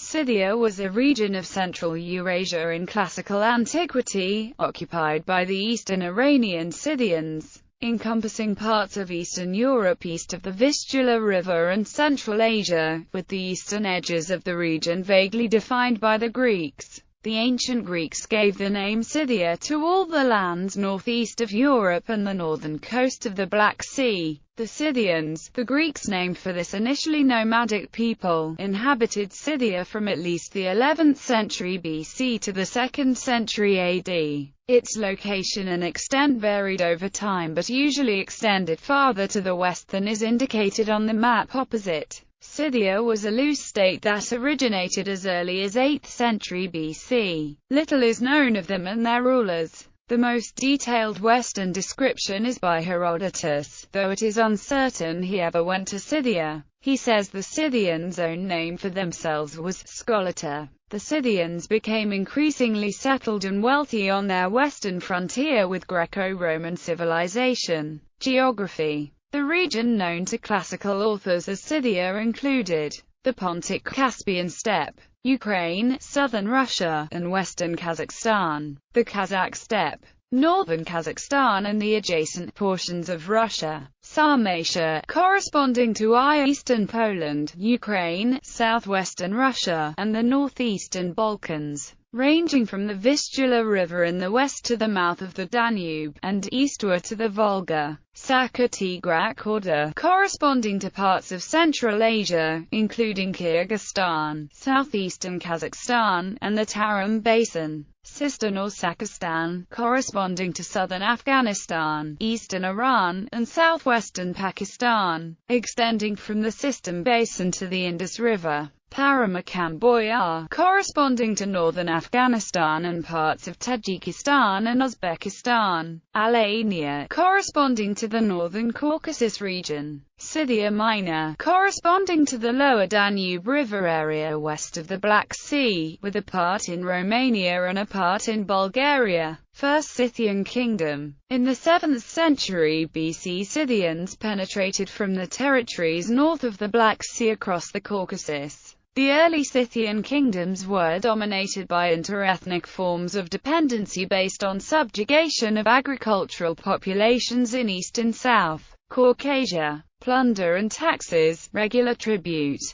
Scythia was a region of Central Eurasia in classical antiquity, occupied by the Eastern Iranian Scythians, encompassing parts of Eastern Europe east of the Vistula River and Central Asia, with the eastern edges of the region vaguely defined by the Greeks. The ancient Greeks gave the name Scythia to all the lands northeast of Europe and the northern coast of the Black Sea. The Scythians, the Greeks named for this initially nomadic people, inhabited Scythia from at least the 11th century BC to the 2nd century AD. Its location and extent varied over time but usually extended farther to the west than is indicated on the map opposite. Scythia was a loose state that originated as early as 8th century BC. Little is known of them and their rulers. The most detailed Western description is by Herodotus, though it is uncertain he ever went to Scythia. He says the Scythians' own name for themselves was Skolata. The Scythians became increasingly settled and wealthy on their western frontier with Greco-Roman civilization. Geography. The region known to classical authors as Scythia included the Pontic Caspian steppe, Ukraine, southern Russia, and western Kazakhstan, the Kazakh steppe, northern Kazakhstan and the adjacent portions of Russia, Sarmatia, corresponding to eastern Poland, Ukraine, southwestern Russia, and the northeastern Balkans, ranging from the Vistula River in the west to the mouth of the Danube, and eastward to the Volga. Sakha-Tigrak Order, corresponding to parts of Central Asia, including Kyrgyzstan, southeastern Kazakhstan, and the Tarim Basin. Sistan or Sakistan, corresponding to southern Afghanistan, eastern Iran, and southwestern Pakistan, extending from the Sistan Basin to the Indus River. Paramakam-Boyar, corresponding to northern Afghanistan and parts of Tajikistan and Uzbekistan. Alania, corresponding to the northern Caucasus region. Scythia Minor, corresponding to the lower Danube River area west of the Black Sea, with a part in Romania and a part in Bulgaria. First Scythian Kingdom. In the 7th century BC, Scythians penetrated from the territories north of the Black Sea across the Caucasus. The early Scythian kingdoms were dominated by interethnic forms of dependency based on subjugation of agricultural populations in East and South Caucasia. Plunder and taxes, regular tributes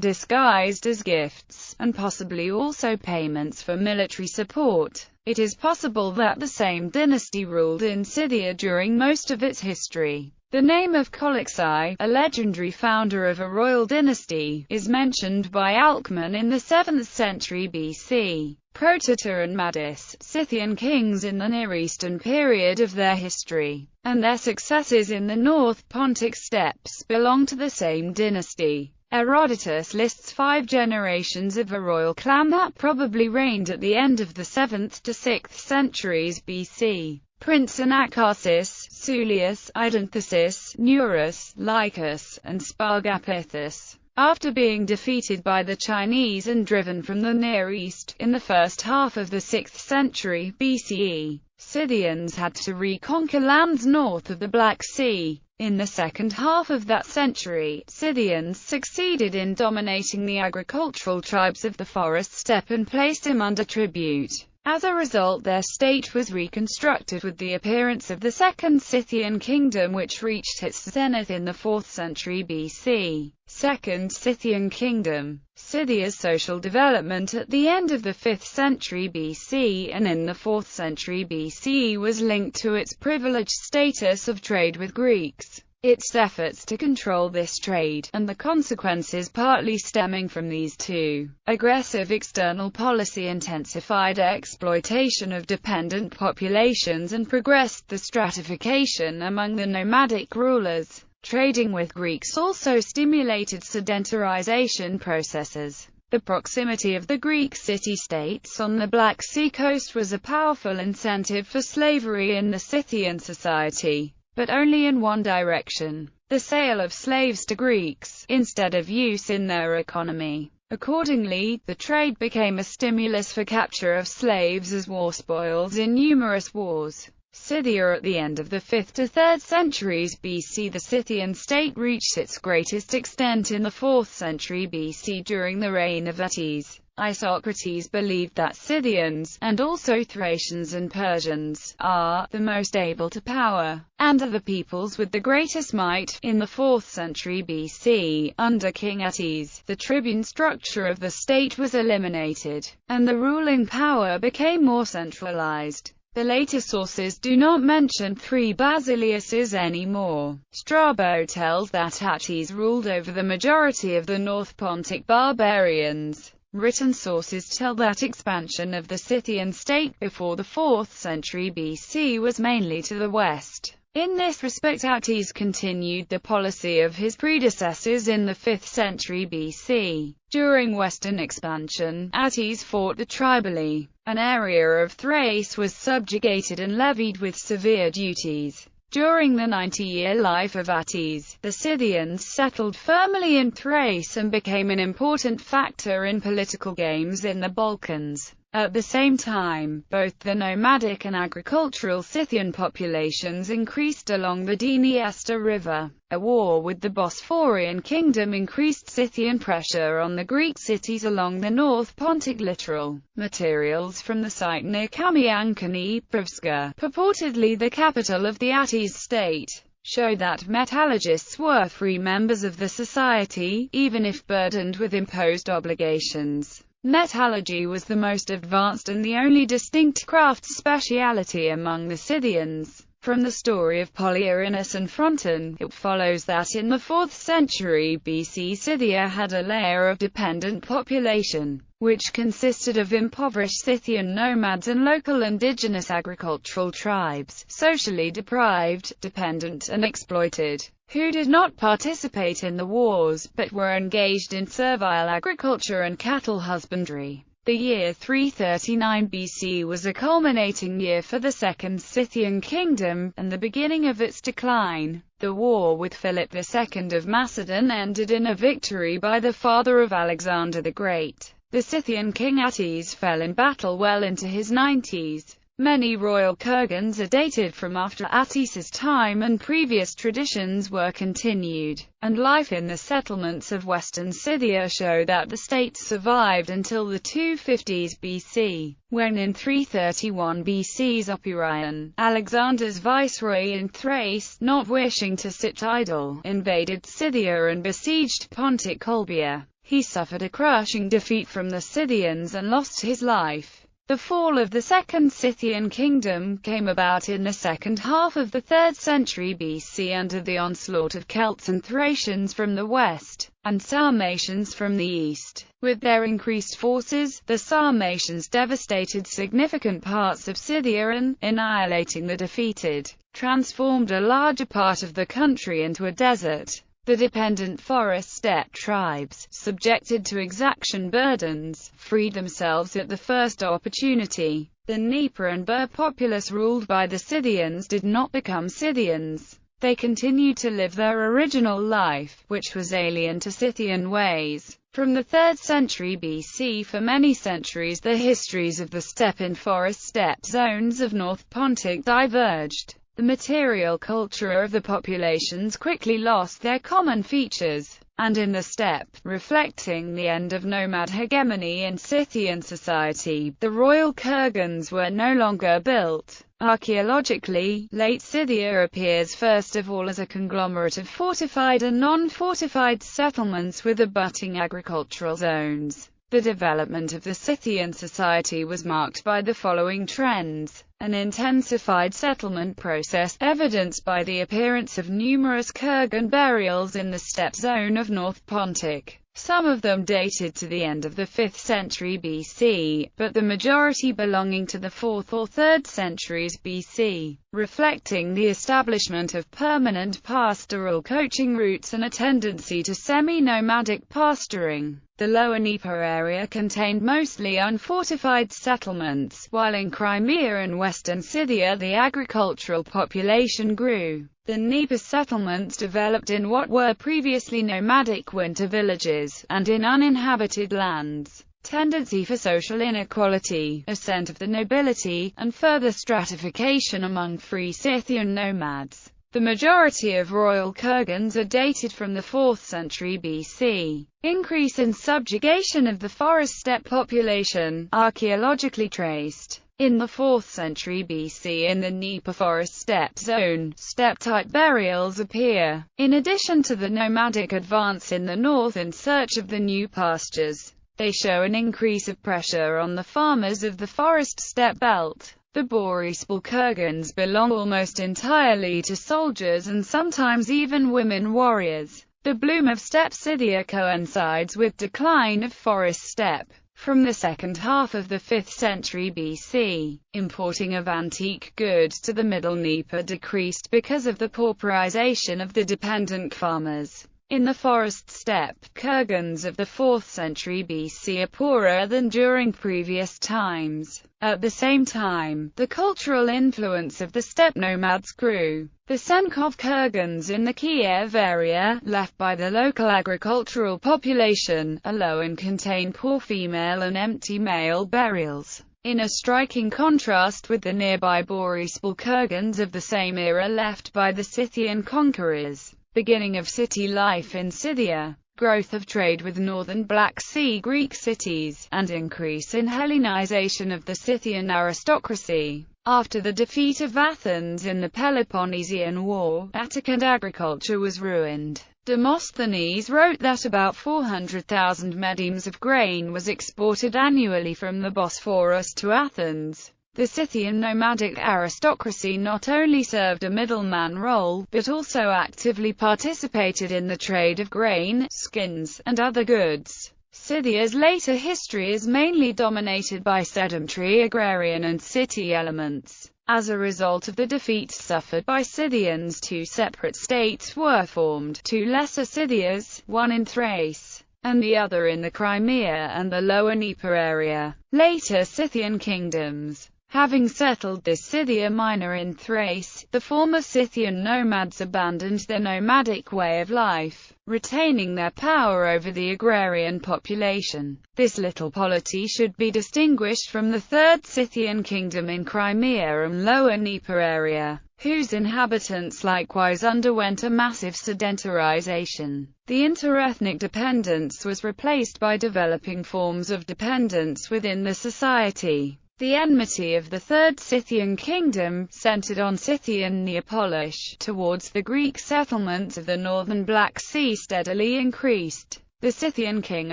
disguised as gifts, and possibly also payments for military support. It is possible that the same dynasty ruled in Scythia during most of its history. The name of Koloksai, a legendary founder of a royal dynasty, is mentioned by Alcman in the 7th century BC. Protota and Madis, Scythian kings in the Near Eastern period of their history, and their successors in the North Pontic steppes, belong to the same dynasty. Herodotus lists 5 generations of a royal clan that probably reigned at the end of the 7th to 6th centuries BC. Prince Anacharsis, Sulius, Idanthesis, Neurus, Lycus, and Spargapithus. After being defeated by the Chinese and driven from the Near East, in the first half of the 6th century BCE, Scythians had to reconquer lands north of the Black Sea. In the second half of that century, Scythians succeeded in dominating the agricultural tribes of the forest steppe and placed them under tribute. As a result, their state was reconstructed with the appearance of the Second Scythian Kingdom, which reached its zenith in the 4th century BC. Second Scythian Kingdom. Scythia's social development at the end of the 5th century BC and in the 4th century BC was linked to its privileged status of trade with Greeks. Its efforts to control this trade, and the consequences partly stemming from these two. Aggressive external policy intensified exploitation of dependent populations and progressed the stratification among the nomadic rulers. Trading with Greeks also stimulated sedentarization processes. The proximity of the Greek city-states on the Black Sea coast was a powerful incentive for slavery in the Scythian society, but only in one direction: the sale of slaves to Greeks, instead of use in their economy. Accordingly, the trade became a stimulus for capture of slaves as war spoils in numerous wars. Scythia. At the end of the 5th to 3rd centuries BC, the Scythian state reached its greatest extent in the 4th century BC during the reign of Attis. Isocrates believed that Scythians, and also Thracians and Persians, are the most able to power, and are the peoples with the greatest might. In the 4th century BC, under King Attis, the tribune structure of the state was eliminated, and the ruling power became more centralized. The later sources do not mention 3 basileiuses anymore. Strabo tells that Attis ruled over the majority of the North Pontic barbarians. Written sources tell that expansion of the Scythian state before the 4th century BC was mainly to the west. In this respect, Attis continued the policy of his predecessors in the 5th century BC. During western expansion, Attis fought the Triballi. An area of Thrace was subjugated and levied with severe duties. During the 90-year life of Attis, the Scythians settled firmly in Thrace and became an important factor in political games in the Balkans. At the same time, both the nomadic and agricultural Scythian populations increased along the Dniester River. A war with the Bosphorian kingdom increased Scythian pressure on the Greek cities along the North Pontic littoral. Materials from the site near Kamiankani, Privska, purportedly the capital of the Attis state, show that metallurgists were free members of the society, even if burdened with imposed obligations. Metallurgy was the most advanced and the only distinct craft speciality among the Scythians. From the story of Polyerinus and Fronton, it follows that in the 4th century BC Scythia had a layer of dependent population, which consisted of impoverished Scythian nomads and local indigenous agricultural tribes, socially deprived, dependent and exploited, who did not participate in the wars, but were engaged in servile agriculture and cattle husbandry. The year 339 BC was a culminating year for the Second Scythian Kingdom, and the beginning of its decline. The war with Philip II of Macedon ended in a victory by the father of Alexander the Great. The Scythian king Attis fell in battle well into his 90s. Many royal kurgans are dated from after Attis's time, and previous traditions were continued, and life in the settlements of western Scythia show that the state survived until the 250s BC, when in 331 BC Zopyrion, Alexander's viceroy in Thrace, not wishing to sit idle, invaded Scythia and besieged Pontic Olbia. He suffered a crushing defeat from the Scythians and lost his life. The fall of the Second Scythian Kingdom came about in the second half of the 3rd century BC under the onslaught of Celts and Thracians from the west, and Sarmatians from the east. With their increased forces, the Sarmatians devastated significant parts of Scythia and, annihilating the defeated, transformed a larger part of the country into a desert. The dependent forest steppe tribes, subjected to exaction burdens, freed themselves at the first opportunity. The Dnieper and Bur populace ruled by the Scythians did not become Scythians. They continued to live their original life, which was alien to Scythian ways. From the 3rd century BC for many centuries the histories of the steppe and forest steppe zones of North Pontic diverged. The material culture of the populations quickly lost their common features, and in the steppe, reflecting the end of nomad hegemony in Scythian society, the royal kurgans were no longer built. Archaeologically, late Scythia appears first of all as a conglomerate of fortified and non-fortified settlements with abutting agricultural zones. The development of the Scythian society was marked by the following trends: an intensified settlement process, evidenced by the appearance of numerous kurgan burials in the steppe zone of North Pontic. Some of them dated to the end of the 5th century BC, but the majority belonging to the 4th or 3rd centuries BC, reflecting the establishment of permanent pastoral coaching routes and a tendency to semi-nomadic pasturing. The lower Dnieper area contained mostly unfortified settlements, while in Crimea and western Scythia the agricultural population grew. The Dnieper settlements developed in what were previously nomadic winter villages, and in uninhabited lands. tendency for social inequality, ascent of the nobility, and further stratification among free Scythian nomads. The majority of royal kurgans are dated from the 4th century BC. Increase in subjugation of the forest steppe population, archaeologically traced. In the 4th century BC in the Dnieper forest steppe zone, steppe-type burials appear. In addition to the nomadic advance in the north in search of the new pastures, they show an increase of pressure on the farmers of the forest steppe belt. The Boryspil kurgans belong almost entirely to soldiers and sometimes even women warriors. The bloom of steppe Scythia coincides with decline of forest steppe. From the second half of the 5th century BC, importing of antique goods to the Middle Dnieper decreased because of the pauperization of the dependent farmers. In the forest steppe, kurgans of the 4th century BC are poorer than during previous times. At the same time, the cultural influence of the steppe nomads grew. The Senkov kurgans in the Kiev area, left by the local agricultural population, are low and contain poor female and empty male burials. In a striking contrast with the nearby Boryspil kurgans of the same era left by the Scythian conquerors. Beginning of city life in Scythia, growth of trade with northern Black Sea Greek cities, and increase in Hellenization of the Scythian aristocracy. After the defeat of Athens in the Peloponnesian War, Attic agriculture was ruined. Demosthenes wrote that about 400,000 mediums of grain was exported annually from the Bosphorus to Athens. The Scythian nomadic aristocracy not only served a middleman role, but also actively participated in the trade of grain, skins, and other goods. Scythia's later history is mainly dominated by sedentary agrarian and city elements. As a result of the defeats suffered by Scythians, two separate states were formed, two lesser Scythias, one in Thrace, and the other in the Crimea and the Lower Dnieper area. Later Scythian kingdoms. Having settled this Scythia Minor in Thrace, the former Scythian nomads abandoned their nomadic way of life, retaining their power over the agrarian population. This little polity should be distinguished from the Third Scythian kingdom in Crimea and Lower Dnieper area, whose inhabitants likewise underwent a massive sedentarization. The interethnic dependence was replaced by developing forms of dependence within the society. The enmity of the Third Scythian kingdom, centered on Scythian Neapolish, towards the Greek settlements of the northern Black Sea steadily increased. The Scythian king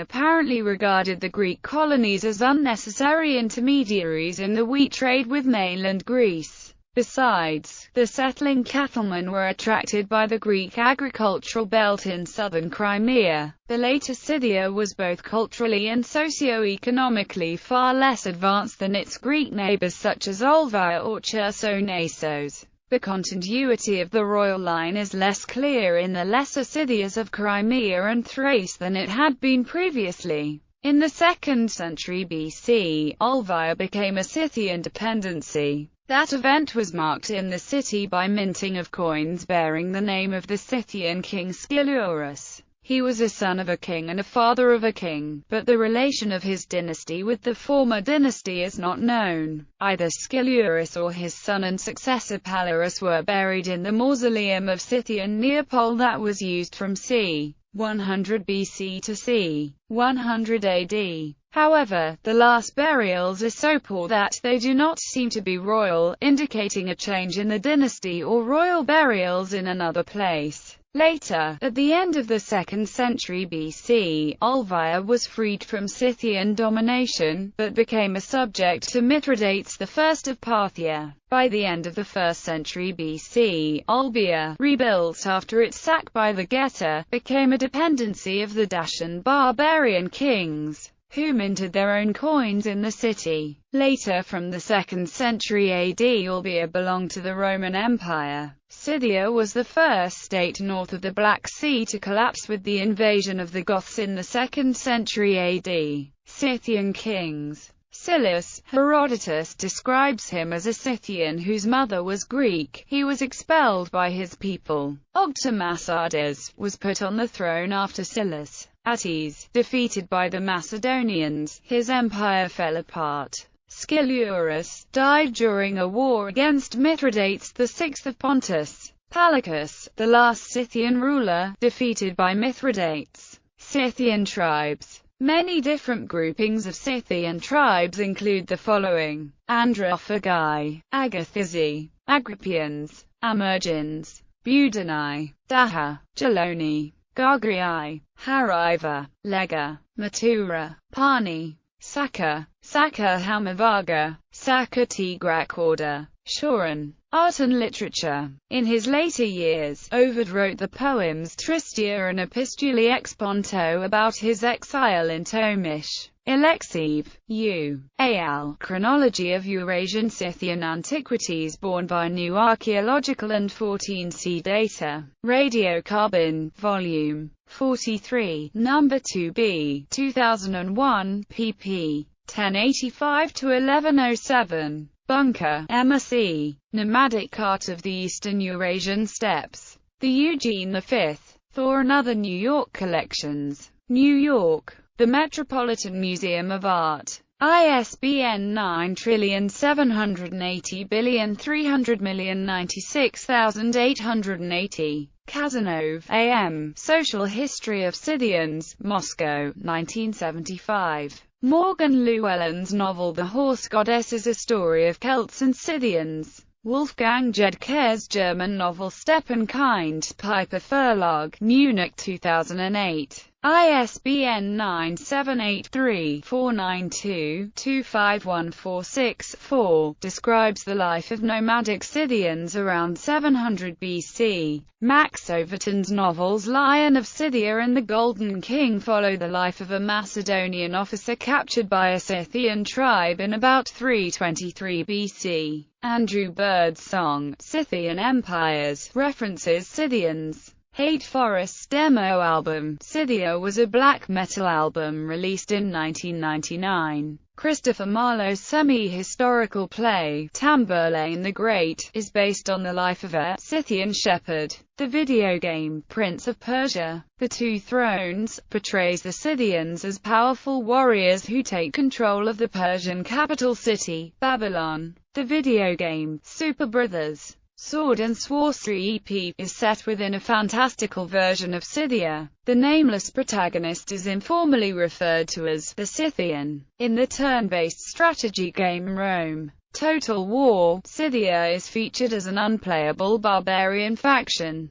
apparently regarded the Greek colonies as unnecessary intermediaries in the wheat trade with mainland Greece. Besides, the settling cattlemen were attracted by the Greek agricultural belt in southern Crimea. The later Scythia was both culturally and socio-economically far less advanced than its Greek neighbors such as Olvia or Chersonesos. The continuity of the royal line is less clear in the lesser Scythias of Crimea and Thrace than it had been previously. In the 2nd century BC, Olvia became a Scythian dependency. That event was marked in the city by minting of coins bearing the name of the Scythian king Scylaurus. He was a son of a king and a father of a king, but the relation of his dynasty with the former dynasty is not known. Either Scylaurus or his son and successor Pallarus were buried in the mausoleum of Scythian Neapol that was used from c. 100 BC to c. 100 AD. However, the last burials are so poor that they do not seem to be royal, indicating a change in the dynasty or royal burials in another place. Later, at the end of the 2nd century BC, Olvia was freed from Scythian domination, but became a subject to Mithridates I of Parthia. By the end of the 1st century BC, Olbia, rebuilt after its sack by the Geta, became a dependency of the Dacian barbarian kings, who minted their own coins in the city. Later, from the 2nd century AD, Olbia belonged to the Roman Empire. Scythia was the first state north of the Black Sea to collapse with the invasion of the Goths in the 2nd century AD. Scythian kings. Silius, Herodotus describes him as a Scythian whose mother was Greek. He was expelled by his people. Ogtimasades was put on the throne after Silius. At ease, defeated by the Macedonians, his empire fell apart. Scylaurus died during a war against Mithridates VI of Pontus. Palicus, the last Scythian ruler, defeated by Mithridates. Scythian tribes. Many different groupings of Scythian tribes include the following: Androphagi, Agathisi, Agrippians, Amergins, Budini, Daha, Geloni, Gargrii, Hariva, Lega, Matura, Pani, Saka, Saka Hamavaga, Saka Tigrak order, Shoran. Art and literature. In his later years, Ovid wrote the poems Tristia and Epistulae ex Ponto about his exile in Tomish. Alexiv, U.A.L. Chronology of Eurasian Scythian Antiquities borne by New Archaeological and 14c Data. Radiocarbon, Volume 43, Number 2b, 2001, pp. 1085-1107. Bunker, Emma C. Nomadic Art of the Eastern Eurasian Steppes. The Eugene V. Thor and Other New York Collections. New York. The Metropolitan Museum of Art. ISBN 97803000096,880. Kazanov, A.M. Social History of Scythians, Moscow, 1975. Morgan Llewellyn's novel The Horse Goddess is a story of Celts and Scythians. Wolfgang Jedke's German novel Steppenkind, Piper Verlag, Munich 2008. ISBN 978-3-492-25146-4, describes the life of nomadic Scythians around 700 BC. Max Overton's novels Lion of Scythia and The Golden King follow the life of a Macedonian officer captured by a Scythian tribe in about 323 BC. Andrew Bird's song, Scythian Empires, references Scythians. Hate Forest's demo album, Scythia, was a black metal album released in 1999. Christopher Marlowe's semi-historical play, Tamburlaine the Great, is based on the life of a Scythian shepherd. The video game, Prince of Persia: The Two Thrones, portrays the Scythians as powerful warriors who take control of the Persian capital city, Babylon. The video game, Super Brothers: Sword and Sorcery EP, is set within a fantastical version of Scythia. The nameless protagonist is informally referred to as the Scythian. In the turn-based strategy game Rome, Total War, Scythia is featured as an unplayable barbarian faction.